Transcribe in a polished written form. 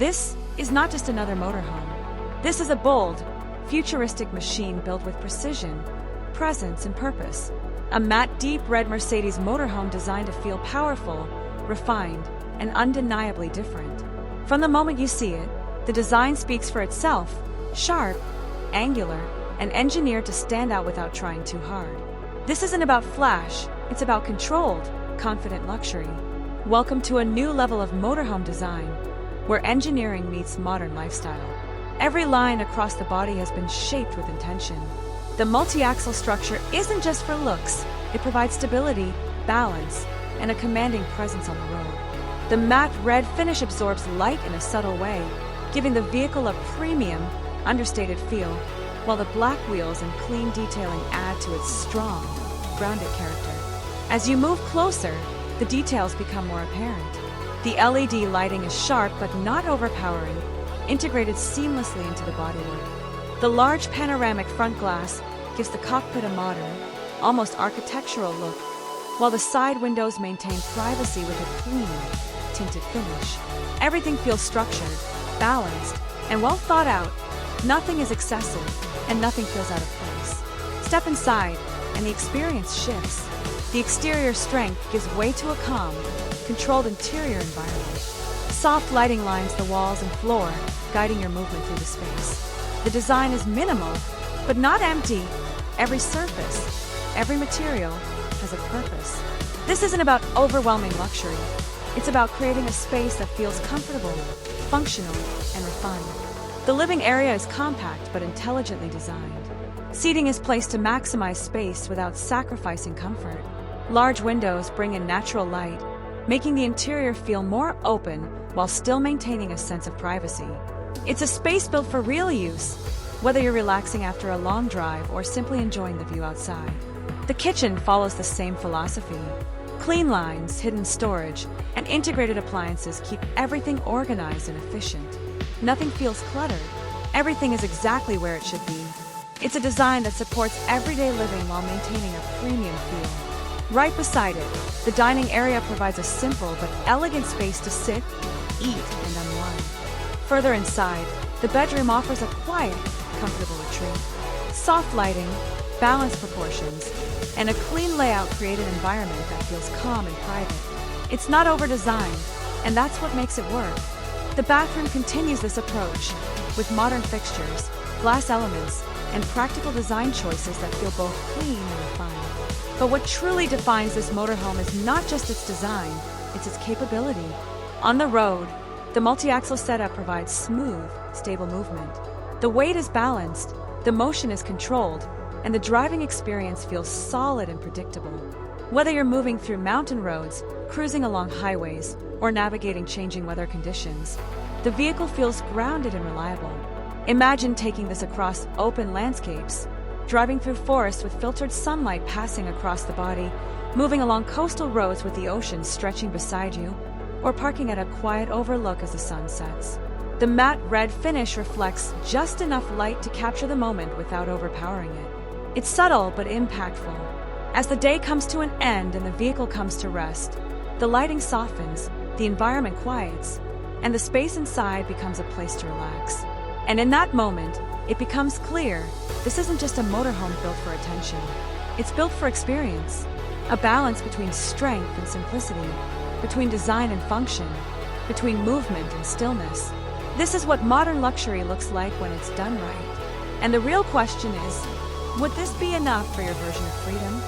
This is not just another motorhome. This is a bold, futuristic machine built with precision, presence, and purpose. A matte deep red Mercedes motorhome designed to feel powerful, refined, and undeniably different. From the moment you see it, the design speaks for itself, sharp, angular, and engineered to stand out without trying too hard. This isn't about flash, it's about controlled, confident luxury. Welcome to a new level of motorhome design, where engineering meets modern lifestyle. Every line across the body has been shaped with intention. The multi-axle structure isn't just for looks, it provides stability, balance, and a commanding presence on the road. The matte red finish absorbs light in a subtle way, giving the vehicle a premium, understated feel, while the black wheels and clean detailing add to its strong, grounded character. As you move closer, the details become more apparent. The LED lighting is sharp but not overpowering, integrated seamlessly into the bodywork. The large panoramic front glass gives the cockpit a modern, almost architectural look, while the side windows maintain privacy with a clean, tinted finish. Everything feels structured, balanced, and well thought out. Nothing is excessive, and nothing feels out of place. Step inside, and the experience shifts. The exterior strength gives way to a calm, controlled interior environment. Soft lighting lines the walls and floor, guiding your movement through the space. The design is minimal, but not empty. Every surface, every material has a purpose. This isn't about overwhelming luxury. It's about creating a space that feels comfortable, functional, and refined. The living area is compact but intelligently designed. Seating is placed to maximize space without sacrificing comfort. Large windows bring in natural light, making the interior feel more open while still maintaining a sense of privacy. It's a space built for real use, whether you're relaxing after a long drive or simply enjoying the view outside. The kitchen follows the same philosophy. Clean lines, hidden storage, and integrated appliances keep everything organized and efficient. Nothing feels cluttered. Everything is exactly where it should be. It's a design that supports everyday living while maintaining a premium feel. Right beside it, the dining area provides a simple but elegant space to sit, eat, and unwind. Further inside, the bedroom offers a quiet, comfortable retreat. Soft lighting, balanced proportions, and a clean layout create an environment that feels calm and private. It's not over-designed, and that's what makes it work. The bathroom continues this approach, with modern fixtures, glass elements, and practical design choices that feel both clean and refined. But what truly defines this motorhome is not just its design, it's its capability. On the road, the multi-axle setup provides smooth, stable movement. The weight is balanced, the motion is controlled, and the driving experience feels solid and predictable. Whether you're moving through mountain roads, cruising along highways, or navigating changing weather conditions, the vehicle feels grounded and reliable. Imagine taking this across open landscapes, driving through forests with filtered sunlight passing across the body, moving along coastal roads with the ocean stretching beside you, or parking at a quiet overlook as the sun sets. The matte red finish reflects just enough light to capture the moment without overpowering it. It's subtle but impactful. As the day comes to an end and the vehicle comes to rest, the lighting softens, the environment quiets, and the space inside becomes a place to relax. And in that moment, it becomes clear this isn't just a motorhome built for attention. It's built for experience, a balance between strength and simplicity, between design and function, between movement and stillness. This is what modern luxury looks like when it's done right. And the real question is, would this be enough for your version of freedom?